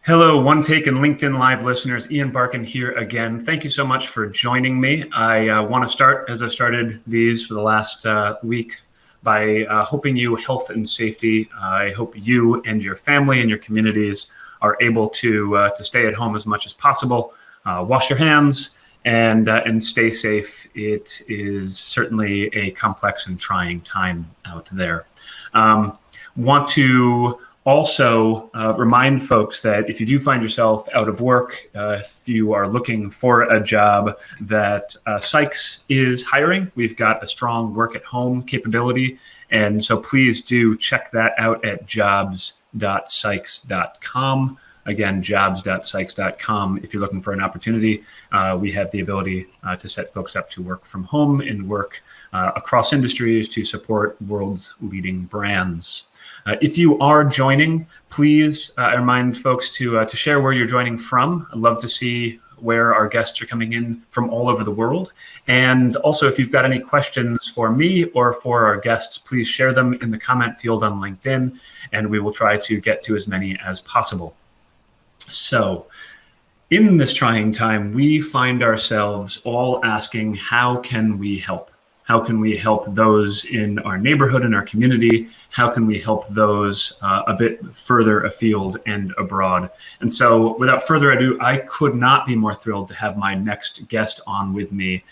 Hello, OneTAKE and LinkedIn Live listeners. Ian Barkin here again. Thank you so much for joining me. I want to start, as I've started these for the last week, by hoping you health and safety. I hope you and your family and your communities are able to stay at home as much as possible. Wash your hands and stay safe. It is certainly a complex and trying time out there. Want to also remind folks that if you do find yourself out of work, if you are looking for a job, that Sykes is hiring. We've got a strong work at home capability. And so please do check that out at jobs.sykes.com. Again, jobs.sykes.com. If you're looking for an opportunity, we have the ability to set folks up to work from home and work across industries to support world's leading brands. If you are joining, please remind folks to share where you're joining from. I'd love to see where our guests are coming in from all over the world. And also, if you've got any questions for me or for our guests, please share them in the comment field on LinkedIn, and we will try to get to as many as possible. So, in this trying time, we find ourselves all asking, how can we help? How can we help those in our neighborhood and our community? How can we help those a bit further afield and abroad? And so without further ado, I could not be more thrilled to have my next guest on with me.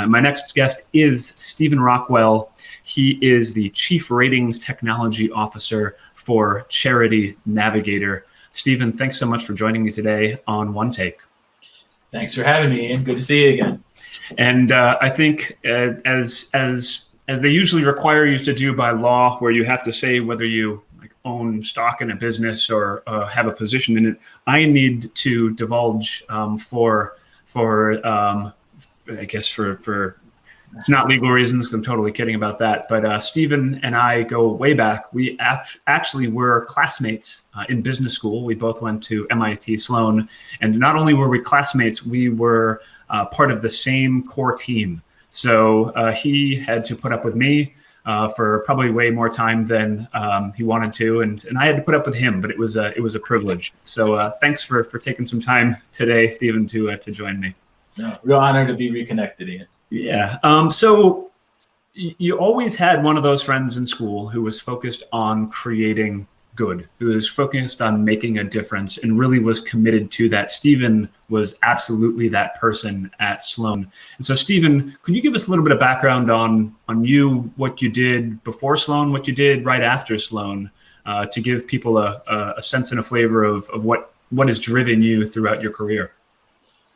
My next guest is Stephen Rockwell. He is the Chief Ratings Technology Officer for Charity Navigator. Stephen, thanks so much for joining me today on OneTAKE. Thanks for having me, Ian. Good to see you again. And I think as they usually require you to do by law, where you have to say whether you own stock in a business or have a position in it, I need to divulge for it's not legal reasons, because I'm totally kidding about that. But Stephen and I go way back. We actually were classmates in business school. We both went to MIT Sloan. And not only were we classmates, we were part of the same core team. So he had to put up with me for probably way more time than he wanted to. And I had to put up with him, but it was a privilege. So thanks for taking some time today, Stephen, to join me. No, real honor to be reconnected, Ian. Yeah. So you always had one of those friends in school who was focused on creating good, who was focused on making a difference and really was committed to that. Stephen was absolutely that person at Sloan. And so, Stephen, could you give us a little bit of background on you, what you did before Sloan, what you did right after Sloan, to give people a sense and a flavor of what has driven you throughout your career?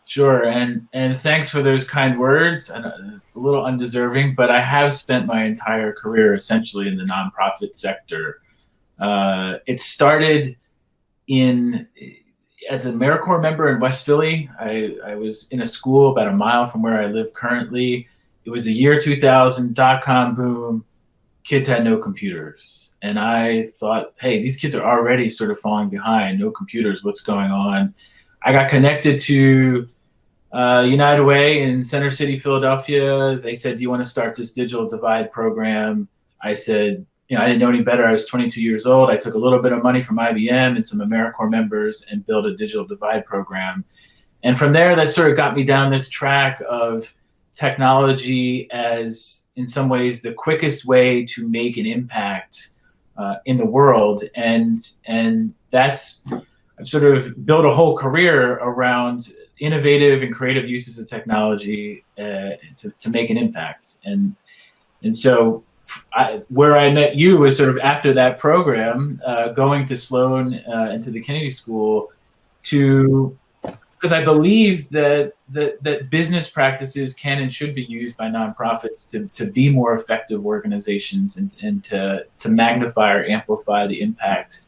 Sure, and thanks for those kind words. And it's a little undeserving, but I have spent my entire career essentially in the nonprofit sector. It started as a AmeriCorps member in West Philly. I was in a school about a mile from where I live currently. It was the year 2000, dot-com boom. Kids had no computers. And I thought, hey, these kids are already sort of falling behind. No computers, what's going on? I got connected to United Way in Center City, Philadelphia. They said, do you want to start this digital divide program? I said, I didn't know any better. I was 22 years old. I took a little bit of money from IBM and some AmeriCorps members and built a digital divide program. And from there, that sort of got me down this track of technology as, in some ways, the quickest way to make an impact in the world. And that's, I've sort of built a whole career around innovative and creative uses of technology to make an impact. And so where I met you was sort of after that program, going to Sloan and to the Kennedy School because I believe that business practices can and should be used by nonprofits to be more effective organizations and to magnify or amplify the impact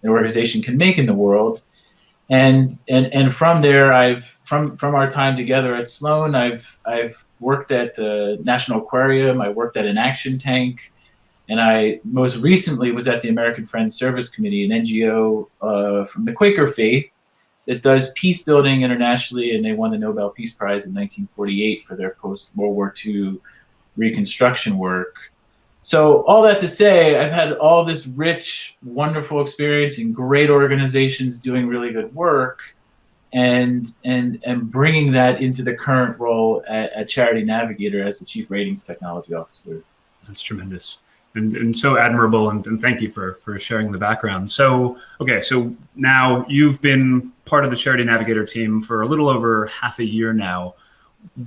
an organization can make in the world. And from there, from our time together at Sloan, I've worked at the National Aquarium. I worked at an action tank, and I most recently was at the American Friends Service Committee, an NGO from the Quaker faith that does peace building internationally, and they won the Nobel Peace Prize in 1948 for their post-World War II reconstruction work. So all that to say, I've had all this rich, wonderful experience in great organizations doing really good work, and bringing that into the current role at Charity Navigator as the Chief Ratings Technology Officer. That's tremendous and so admirable. And thank you for sharing the background. So, okay, so now you've been part of the Charity Navigator team for a little over half a year now.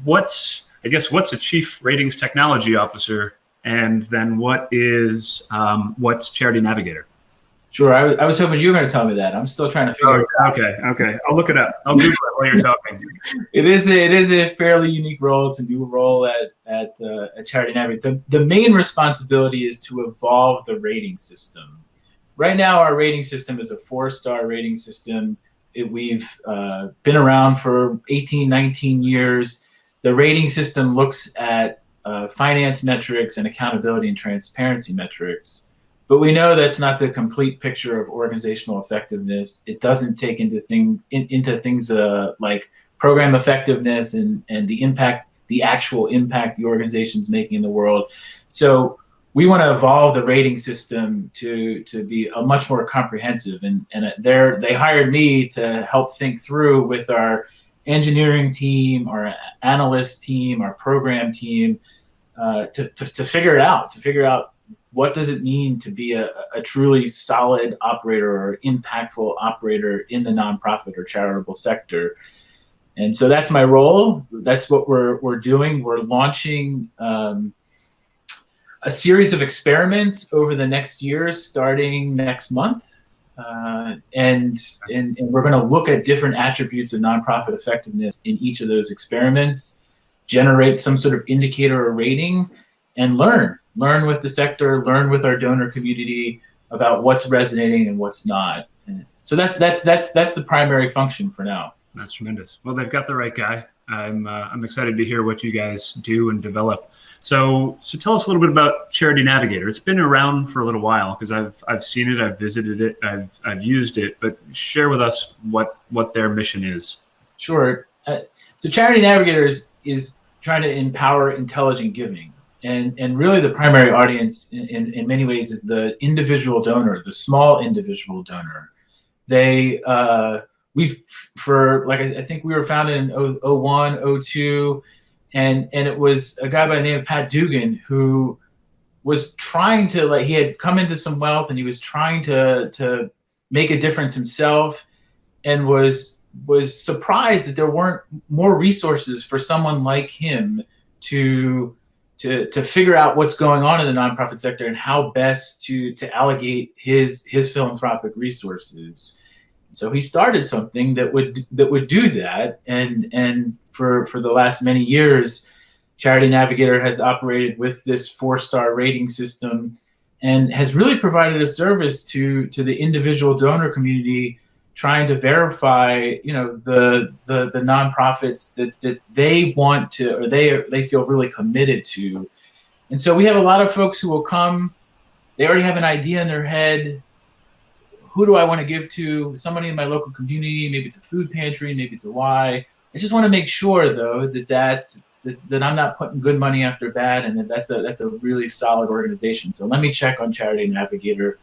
What's a Chief Ratings Technology Officer? And then what's Charity Navigator? Sure. I was hoping you were going to tell me that. I'm still trying to figure it out. Okay. I'll look it up. I'll Google it while you're talking. It is a fairly unique role. It's a new role at Charity Navigator. The main responsibility is to evolve the rating system. Right now, our rating system is a 4-star rating system. We've been around for 18, 19 years. The rating system looks at finance metrics and accountability and transparency metrics. But we know that's not the complete picture of organizational effectiveness. It doesn't take into things like program effectiveness and the actual impact the organization's making in the world. So we want to evolve the rating system to be a much more comprehensive. And they hired me to help think through with our engineering team, our analyst team, our program team, to figure it out, what does it mean to be a truly solid operator or impactful operator in the nonprofit or charitable sector. And so that's my role. That's what we're doing. We're launching a series of experiments over the next year, starting next month. And we're going to look at different attributes of nonprofit effectiveness in each of those experiments, generate some sort of indicator or rating, and learn with the sector, learn with our donor community about what's resonating and what's not. And so that's the primary function for now. That's tremendous. Well, they've got the right guy. I'm excited to hear what you guys do and develop. So tell us a little bit about Charity Navigator. It's been around for a little while because I've seen it, I've visited it, I've used it. But share with us what their mission is. Sure. So Charity Navigator is trying to empower intelligent giving. And really the primary audience in many ways is the individual donor, the small individual donor. I think we were founded in 01, 02, and it was a guy by the name of Pat Dugan who was trying to, he had come into some wealth and he was trying to make a difference himself, and was surprised that there weren't more resources for someone like him to figure out what's going on in the nonprofit sector and how best to allocate his philanthropic resources. So he started something that would do that, and for the last many years, Charity Navigator has operated with this 4-star rating system and has really provided a service to the individual donor community, trying to verify, the nonprofits that they want to, or they feel really committed to. And so we have a lot of folks who will come, they already have an idea in their head. Who do I want to give to? Somebody in my local community, maybe it's a food pantry, maybe it's a Y. I just want to make sure though that I'm not putting good money after bad, and that's a really solid organization. So let me check on Charity Navigator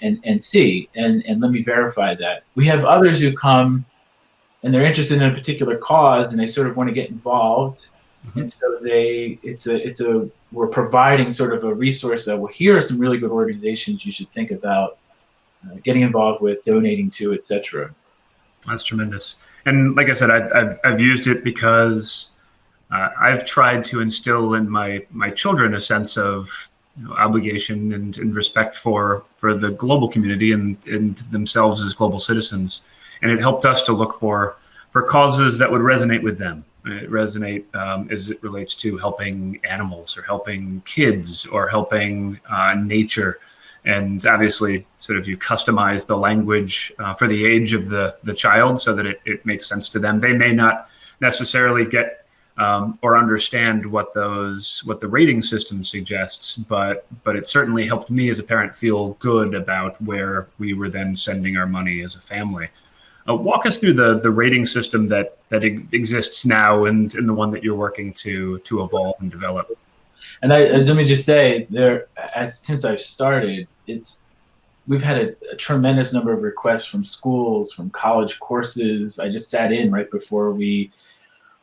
and see, and let me verify that. We have others who come and they're interested in a particular cause and they sort of want to get involved. Mm-hmm. And so we're providing sort of a resource that, well, here are some really good organizations you should think about getting involved with, donating to, etc. That's tremendous. And like I said, I've used it because I've tried to instill in my children a sense of obligation and respect for the global community and themselves as global citizens. And it helped us to look for causes that would resonate with them. Resonate as it relates to helping animals or helping kids or helping nature. And obviously, sort of you customize the language for the age of the child so that it makes sense to them. They may not necessarily get or understand what the rating system suggests, but it certainly helped me as a parent feel good about where we were then sending our money as a family. Walk us through the rating system that exists now and the one that you're working to evolve and develop. And let me just say, since I've started, we've had a tremendous number of requests from schools, from college courses. I just sat in right before we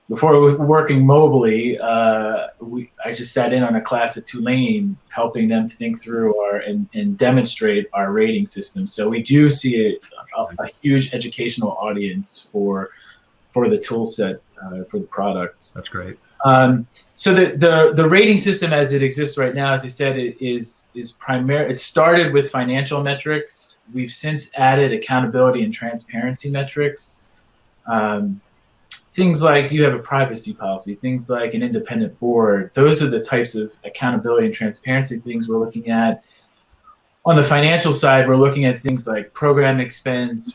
were working mobily. I just sat in on a class at Tulane, helping them think through and demonstrate our rating system. So we do see a huge educational audience for the tool set for the product. That's great. So the rating system as it exists right now, as I said, is primary. It started with financial metrics. We've since added accountability and transparency metrics. Things like, do you have a privacy policy? Things like an independent board. Those are the types of accountability and transparency things we're looking at. On the financial side, we're looking at things like program expense,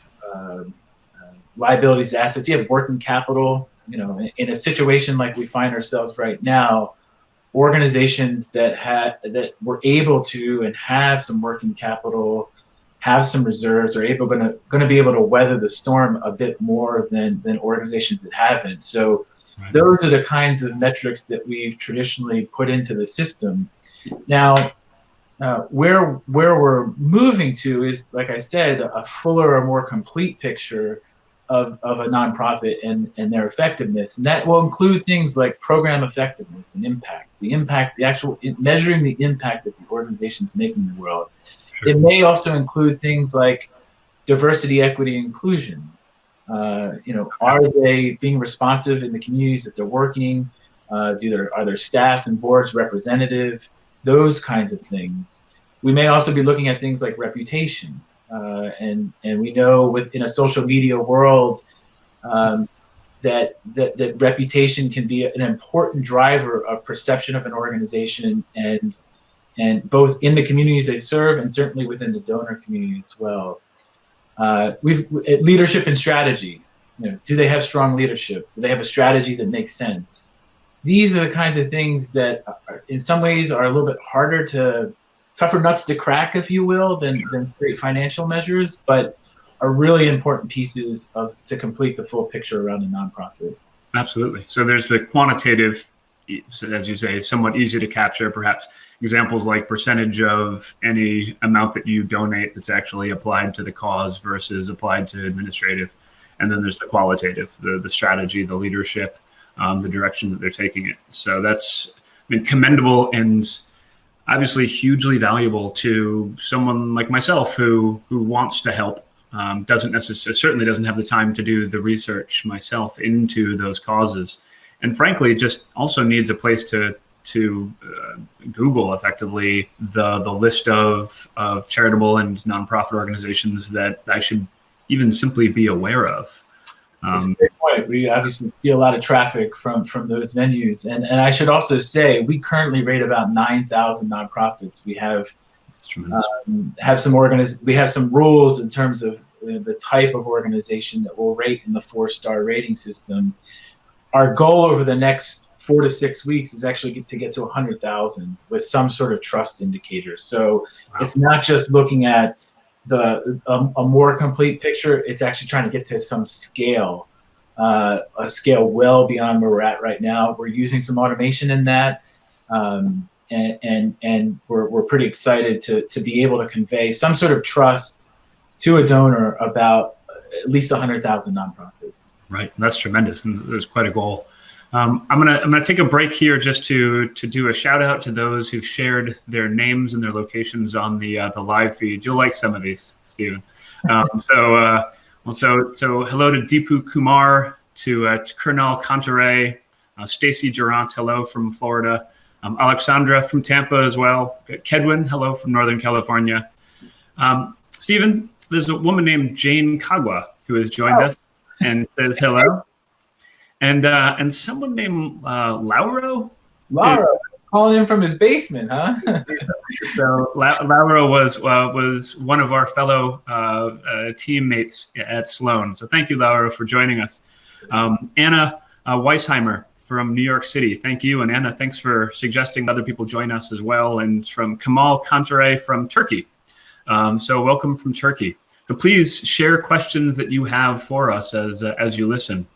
liabilities to assets. You have working capital. You know, in a situation like we find ourselves right now, organizations that were able to and have some working capital, have some reserves, are going to be able to weather the storm a bit more than organizations that haven't. So right. Those are the kinds of metrics that we've traditionally put into the system. Now, where we're moving to is, like I said, a fuller or more complete picture of a nonprofit and their effectiveness. And that will include things like program effectiveness and impact, the actual measuring the impact that the organization's making in the world. Sure. It may also include things like diversity, equity, inclusion. Are they being responsive in the communities that they're working? Are their staffs and boards representative? Those kinds of things. We may also be looking at things like reputation. And we know in a social media world that reputation can be an important driver of perception of an organization, and both in the communities they serve and certainly within the donor community as well. Leadership and strategy. Do they have strong leadership? Do they have a strategy that makes sense? These are the kinds of things that in some ways are a little bit tougher nuts to crack, if you will, than great financial measures, but are really important pieces to complete the full picture around a nonprofit. Absolutely. So there's the quantitative, as you say, somewhat easy to capture, perhaps examples like percentage of any amount that you donate that's actually applied to the cause versus applied to administrative. And then there's the qualitative, the strategy, the leadership, the direction that they're taking it. So that's commendable and obviously hugely valuable to someone like myself who wants to help, certainly doesn't have the time to do the research myself into those causes, and frankly just also needs a place to Google effectively the list of charitable and nonprofit organizations that I should even simply be aware of. That's a great point. We obviously see a lot of traffic from those venues. And I should also say, we currently rate about 9,000 nonprofits. We have some rules in terms of the type of organization that we'll rate in the 4-star rating system. Our goal over the next 4 to 6 weeks is actually to get to 100,000 with some sort of trust indicator. So wow. It's not just looking at a more complete picture. It's actually trying to get to some scale, a scale well beyond where we're at right now. We're using some automation in that, and we're pretty excited to be able to convey some sort of trust to a donor about at least 100,000 nonprofits. Right, that's tremendous, and there's quite a goal. I'm gonna take a break here just to do a shout out to those who've shared their names and their locations on the live feed. You'll like some of these, Stephen. So hello to Deepu Kumar, to Colonel Cantere, Stacy Durant, hello from Florida, Alexandra from Tampa as well, Kedwin, hello from Northern California. Stephen, there's a woman named Jane Kagwa who has joined us and says hello. And someone named Lauro? Lauro, calling in from his basement, huh? So Lauro was one of our fellow teammates at Sloan. So thank you, Lauro, for joining us. Anna Weisheimer from New York City. Thank you. And Anna, thanks for suggesting other people join us as well. And from Kamal Kantere from Turkey. So welcome from Turkey. So please share questions that you have for us as you listen.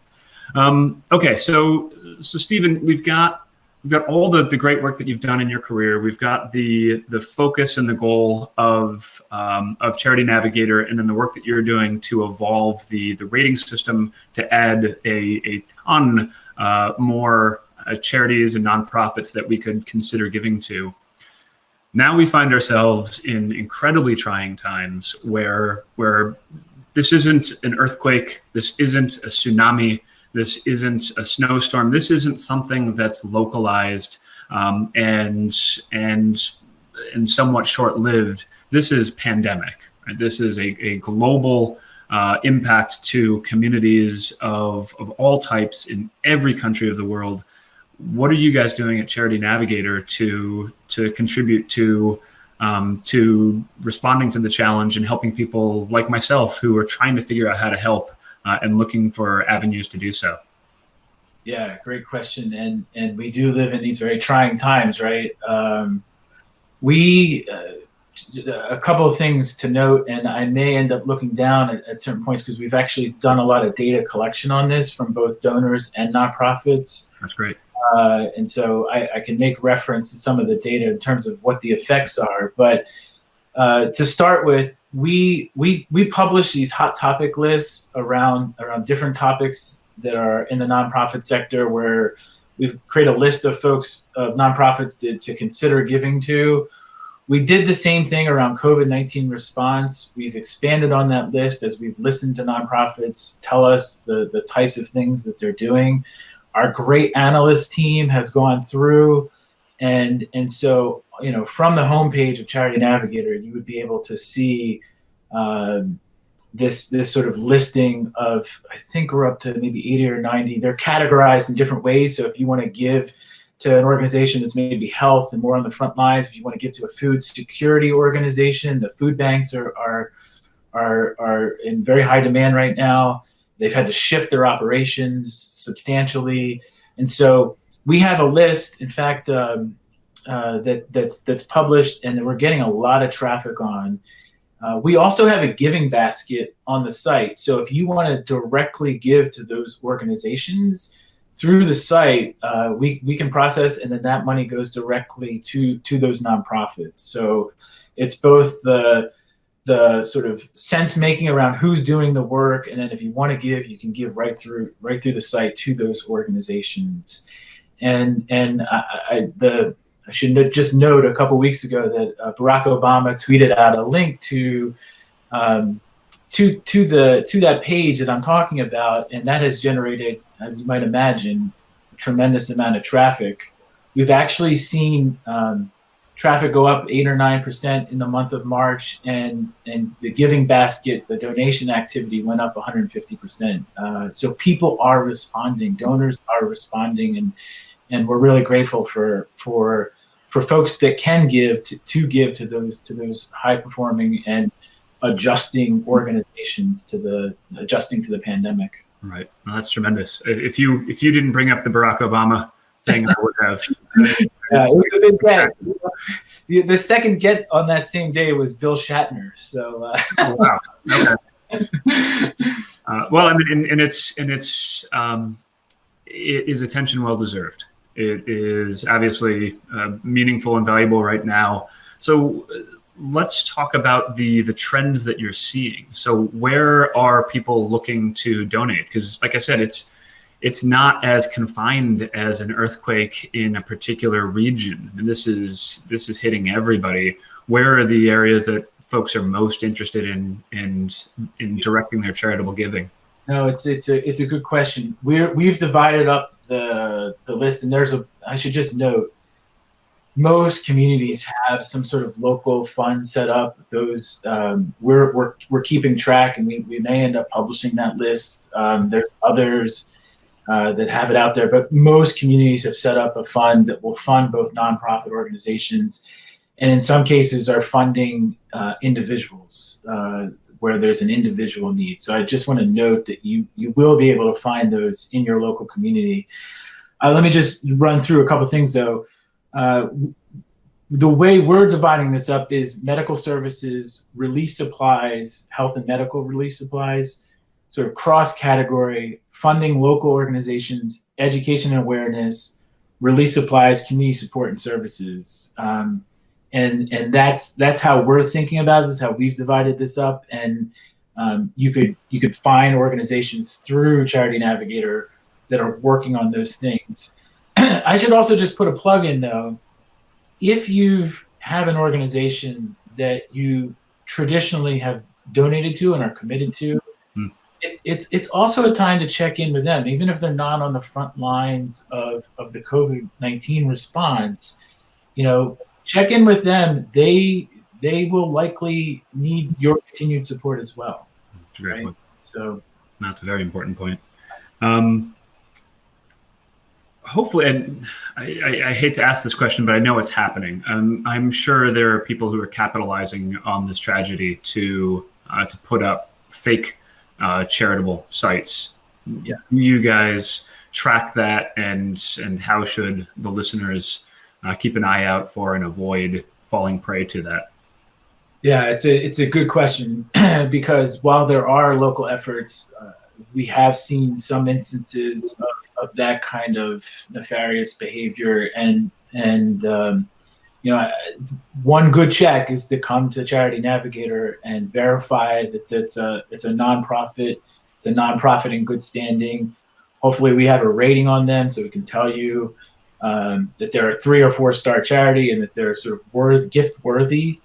Okay, so Stephen, we've got we've got all the great work that you've done in your career. We've got the focus and the goal of Charity Navigator, and then the work that you're doing to evolve the rating system to add a ton more charities and nonprofits that we could consider giving to. Now we find ourselves in incredibly trying times where this isn't an earthquake, this isn't a tsunami, this isn't a snowstorm, this isn't something that's localized and somewhat short-lived. This is pandemic. Right? This is a global impact to communities of all types in every country of the world. What are you guys doing at Charity Navigator to contribute to responding to the challenge and helping people like myself who are trying to figure out how to help and looking for avenues to do so? Yeah, great question. And we do live in these very trying times, right? A couple of things to note, and I may end up looking down at certain points because we've actually done a lot of data collection on this from both donors and nonprofits. That's great. And so I can make reference to some of the data in terms of what the effects are. But to start with, we publish these hot topic lists around different topics that are in the nonprofit sector, where we've created a list of folks, of nonprofits to consider giving to. We did the same thing around COVID-19 response. We've expanded on that list as we've listened to nonprofits tell us the types of things that they're doing. Our great analyst team has gone through, and so, you know, from the homepage of Charity Navigator, you would be able to see this sort of listing of, I think we're up to maybe 80 or 90. They're categorized in different ways. So if you want to give to an organization that's maybe health and more on the front lines, if you want to give to a food security organization, the food banks are in very high demand right now. They've had to shift their operations substantially. And so we have a list, in fact, that's published and that we're getting a lot of traffic on. We also have a giving basket on the site. So if you want to directly give to those organizations through the site, we can process, and then that money goes directly to those nonprofits. So it's both the sort of sense making around who's doing the work, and then if you want to give, you can give right through the site to those organizations. And I should just note, a couple weeks ago that Barack Obama tweeted out a link to that page that I'm talking about, and that has generated, as you might imagine, a tremendous amount of traffic. We've actually seen traffic go up 8 or 9% in the month of March, and the giving basket, the donation activity, went up 150%. So people are responding, donors are responding, and we're really grateful for folks that can give to give to those high performing and adjusting organizations adjusting to the pandemic. Right, well, that's tremendous. If you didn't bring up the Barack Obama thing, I would have. Yeah, it was a big get. The second get on that same day was Bill Shatner. So. Oh, wow. Okay. Well, I mean, and it is attention well deserved. It is obviously meaningful and valuable right now. So let's talk about the trends that you're seeing. So where are people looking to donate? Because, like I said, it's not as confined as an earthquake in a particular region, and this is hitting everybody. Where are the areas that folks are most interested in directing their charitable giving? No, it's a good question. We've divided up the list, and I should just note, most communities have some sort of local fund set up. Those we're keeping track, and we may end up publishing that list. There's others that have it out there, but most communities have set up a fund that will fund both nonprofit organizations, and in some cases are funding individuals where there's an individual need. So I just want to note that you will be able to find those in your local community. Let me just run through a couple things though. The way we're dividing this up is medical services, relief supplies, health and medical relief supplies, sort of cross-category, funding local organizations, education and awareness, relief supplies, community support and services. And that's how we're thinking about it. This is how we've divided this up. And you could find organizations through Charity Navigator that are working on those things. I should also just put a plug in though. If you have an organization that you traditionally have donated to and are committed to, it's also a time to check in with them, even if they're not on the front lines of the COVID-19 response. Check in with them. They will likely need your continued support as well. That's a great point. So that's a very important point. Hopefully, and I hate to ask this question, but I know it's happening. I'm sure there are people who are capitalizing on this tragedy to put up fake charitable sites. Yeah. Do you guys track that, and how should the listeners keep an eye out for and avoid falling prey to that? Yeah, it's a good question because while there are local efforts, we have seen some instances of that kind of nefarious behavior, and one good check is to come to Charity Navigator and verify that it's a nonprofit. It's a nonprofit in good standing. Hopefully, we have a rating on them so we can tell you that they're a 3 or 4 star charity and that they're sort of gift worthy.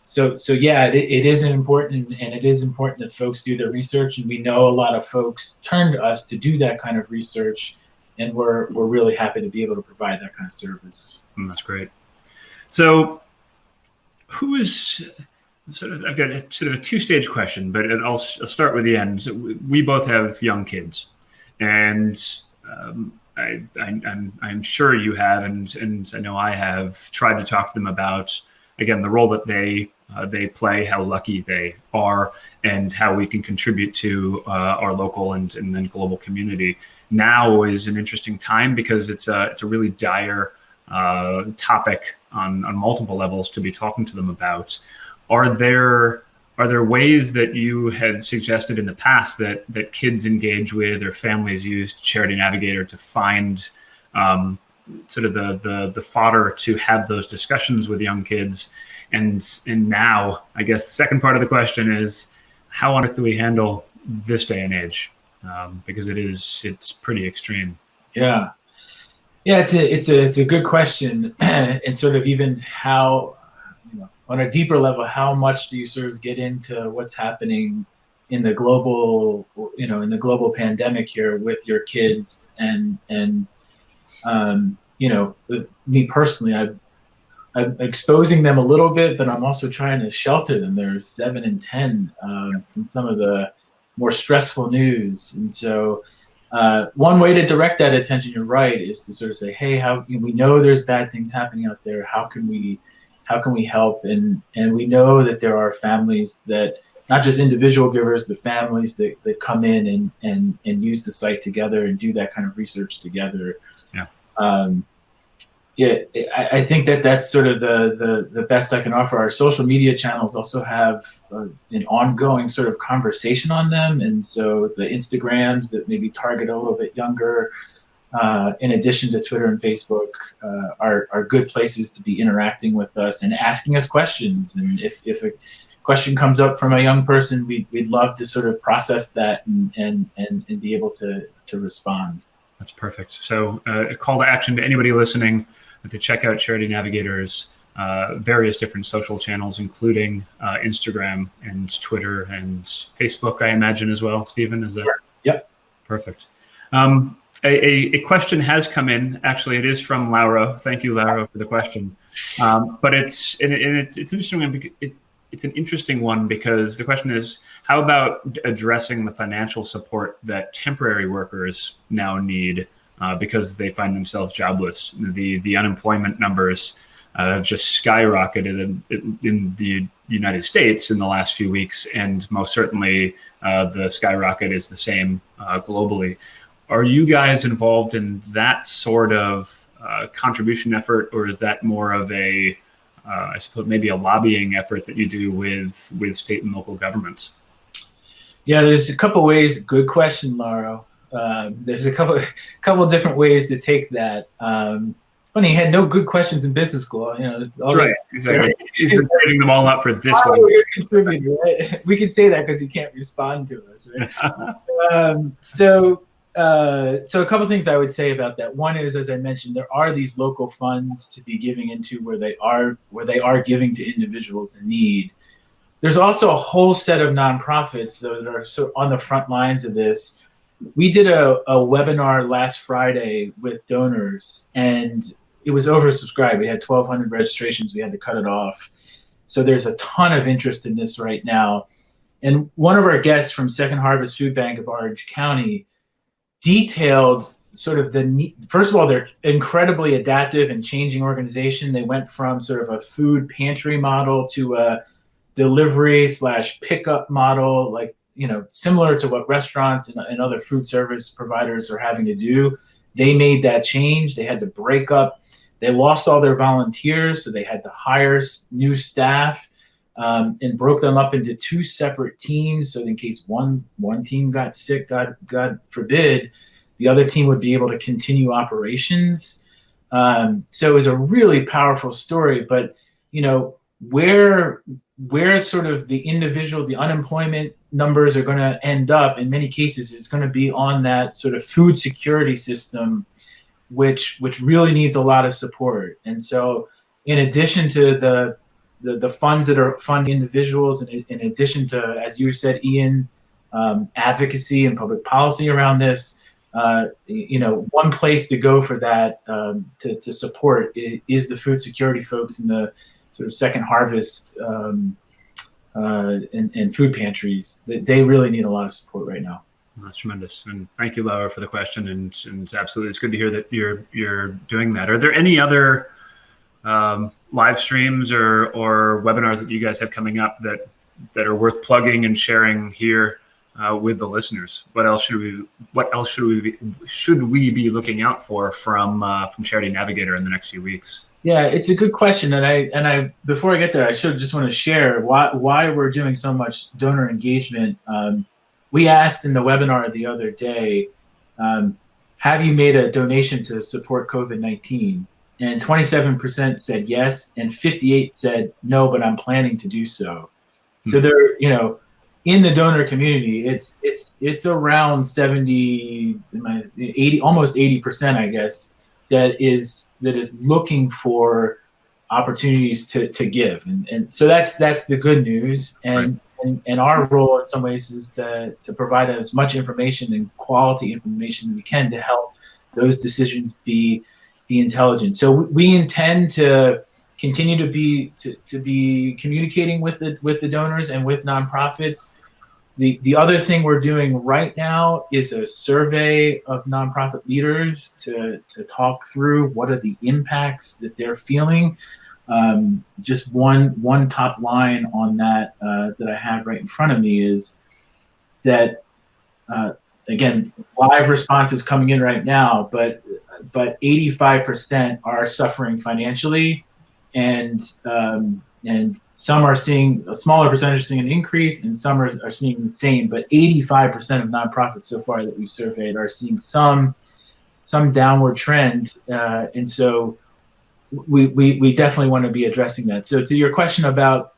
So yeah, it is important, and it is important that folks do their research. And we know a lot of folks turn to us to do that kind of research, and we're really happy to be able to provide that kind of service. That's great. So, who is I've got a 2-stage question, but I'll start with the end. We both have young kids, and I'm sure you have, and I know I have tried to talk to them about, again, the role that they play, how lucky they are, and how we can contribute to our local and then global community. Now is an interesting time because it's a really dire topic on multiple levels to be talking to them about. Are there ways that you had suggested in the past that kids engage with, or families use Charity Navigator to find sort of the fodder to have those discussions with young kids? And now, I guess the second part of the question is, how on earth do we handle this day and age? Because it's pretty extreme. Yeah, it's a good question, and sort of even how, on a deeper level, how much do you sort of get into what's happening in the global pandemic here with your kids, and me personally, I'm exposing them a little bit, but I'm also trying to shelter them. They're 7 and 10 from some of the more stressful news. And so one way to direct that attention, you're right, is to sort of say, hey, we know there's bad things happening out there. How can we help? And we know that there are families that, not just individual givers, but families that come in and use the site together and do that kind of research together. Yeah. I think that's sort of the best I can offer. Our social media channels also have an ongoing sort of conversation on them. And so the Instagrams that maybe target a little bit younger, in addition to Twitter and Facebook, are good places to be interacting with us and asking us questions. And if a question comes up from a young person, we'd love to sort of process that and be able to respond. That's perfect. So a call to action to anybody listening to check out Charity Navigator's various different social channels, including Instagram and Twitter and Facebook, I imagine, as well. Stephen, is that? Yep. Perfect. A question has come in. Actually, it is from Laura. Thank you, Laura, for the question. But it's an interesting. It's an interesting one because the question is, how about addressing the financial support that temporary workers now need because they find themselves jobless? The unemployment numbers have just skyrocketed in the United States in the last few weeks, and most certainly the skyrocket is the same globally. Are you guys involved in that sort of contribution effort, or is that more of a I suppose maybe a lobbying effort that you do with state and local governments? Yeah, there's a couple ways. Good question, Laura. There's a couple different ways to take that. Funny, he had no good questions in business school. That's right. Exactly. He's been saving them all up for this one. Right? We can say that because he can't respond to us, right? So a couple things I would say about that. One is, as I mentioned, there are these local funds to be giving into where they are giving to individuals in need. There's also a whole set of nonprofits that are on the front lines of this. We did a webinar last Friday with donors, and it was oversubscribed. We had 1,200 registrations. We had to cut it off. So there's a ton of interest in this right now. And one of our guests from Second Harvest Food Bank of Orange County detailed sort of first of all, they're incredibly adaptive and changing organization. They went from sort of a food pantry model to a delivery/pickup model, like, similar to what restaurants and other food service providers are having to do. They made that change. They had to break up. They lost all their volunteers, so they had to hire new staff, and broke them up into two separate teams. So in case one team got sick, God forbid, the other team would be able to continue operations. So it was a really powerful story. But where sort of the unemployment numbers are going to end up, in many cases, it's going to be on that sort of food security system, which really needs a lot of support. And so in addition to the funds that are funding individuals, and in addition to, as you said, Ian, advocacy and public policy around this, one place to go for that, to support is the food security folks in the sort of Second Harvest and food pantries. They really need a lot of support right now. That's tremendous. And thank you, Laura, for the question. And absolutely, it's good to hear that you're doing that. Are there any other live streams or webinars that you guys have coming up that are worth plugging and sharing here with the listeners? What else should we be looking out for from Charity Navigator in the next few weeks? Yeah, it's a good question, and I before I get there, I just want to share why we're doing so much donor engagement. We asked in the webinar the other day, have you made a donation to support COVID-19? And 27% said yes, and 58% said no, but I'm planning to do so. So they're, in the donor community, it's around 70, 80, almost 80%, I guess, that is looking for opportunities to give, and so that's the good news. And our role in some ways is to provide as much information and quality information as we can to help those decisions be intelligent. So we intend to continue to be communicating with the donors and with nonprofits. The other thing we're doing right now is a survey of nonprofit leaders to talk through what are the impacts that they're feeling. Just one top line on that that I have right in front of me is that, again, live responses coming in right now, but 85% are suffering financially, and some are seeing a smaller percentage seeing an increase, and some are seeing the same. But 85% of nonprofits so far that we surveyed are seeing some downward trend, and so we definitely want to be addressing that. So to your question about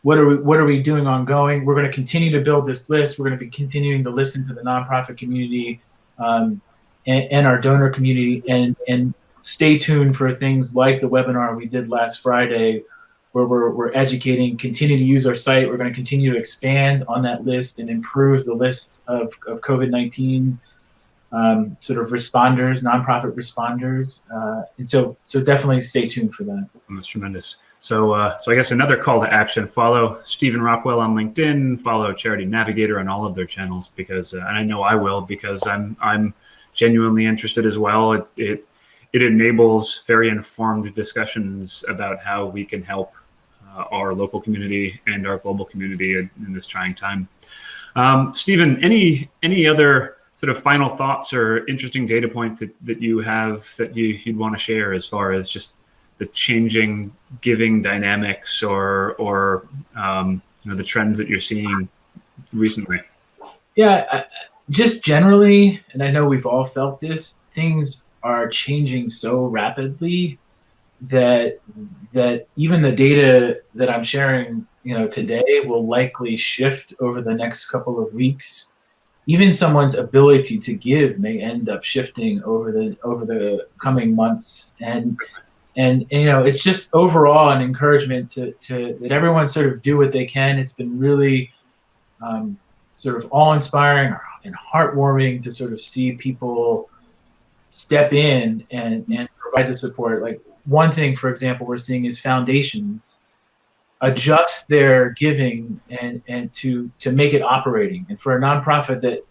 what are we doing ongoing, we're going to continue to build this list. We're going to be continuing to listen to the nonprofit community and our donor community, and stay tuned for things like the webinar we did last Friday, where we're educating, continue to use our site. We're going to continue to expand on that list and improve the list of COVID-19 sort of responders, nonprofit responders. And so definitely stay tuned for that. That's tremendous. So I guess another call to action: follow Stephen Rockwell on LinkedIn, follow Charity Navigator on all of their channels, because and I know I will, because I'm genuinely interested as well. It enables very informed discussions about how we can help our local community and our global community in this trying time. Stephen, any other sort of final thoughts or interesting data points that you have that you'd want to share as far as just the changing giving dynamics or the trends that you're seeing recently? Yeah, just generally, and I know we've all felt this, things are changing so rapidly that even the data that I'm sharing, today will likely shift over the next couple of weeks. Even someone's ability to give may end up shifting over the coming months, and it's just overall an encouragement to that everyone sort of do what they can. It's been really sort of awe-inspiring and heartwarming to sort of see people step in and provide the support. Like, one thing, for example, we're seeing is foundations adjust their giving and to make it operating. And for a nonprofit that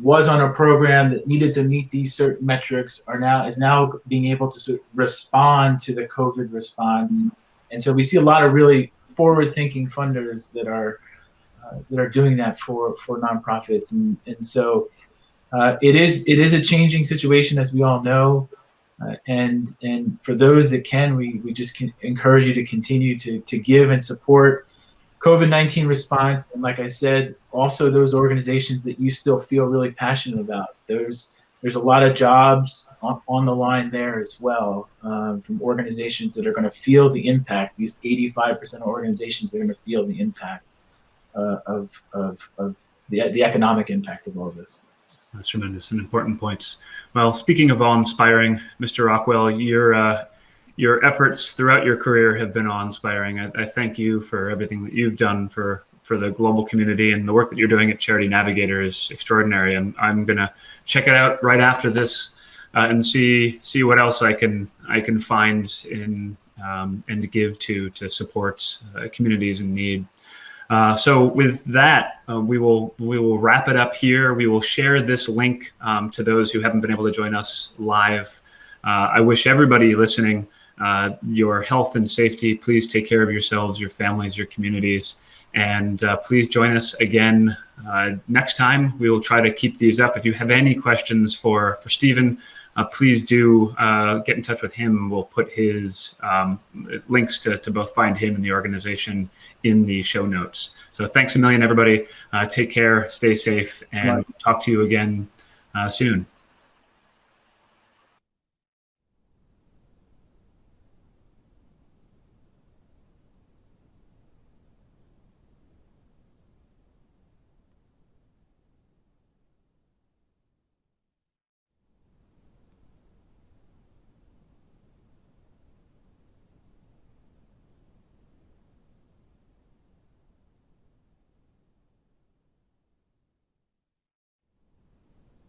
was on a program that needed to meet these certain metrics is now being able to sort of respond to the COVID response. And so we see a lot of really forward-thinking funders that are doing that for nonprofits. And so it is a changing situation, as we all know. And for those that can, we just encourage you to continue to give and support COVID-19 response. And like I said, also those organizations that you still feel really passionate about. There's a lot of jobs on the line there as well, from organizations that are going to feel the impact. These 85% of organizations are going to feel the impact of the economic impact of all of this. That's tremendous and important points. Well, speaking of awe-inspiring, Mr. Rockwell, your efforts throughout your career have been awe-inspiring. I thank you for everything that you've done for the global community, and the work that you're doing at Charity Navigator is extraordinary. And I'm going to check it out right after this and see what else I can find and give to support communities in need. So with that, we will wrap it up here. We will share this link to those who haven't been able to join us live. I wish everybody listening your health and safety. Please take care of yourselves, your families, your communities, and please join us again next time. We will try to keep these up. If you have any questions for Stephen, please do get in touch with him. We'll put his links to both find him and the organization in the show notes. So thanks a million, everybody. Take care, stay safe, and talk to you again soon.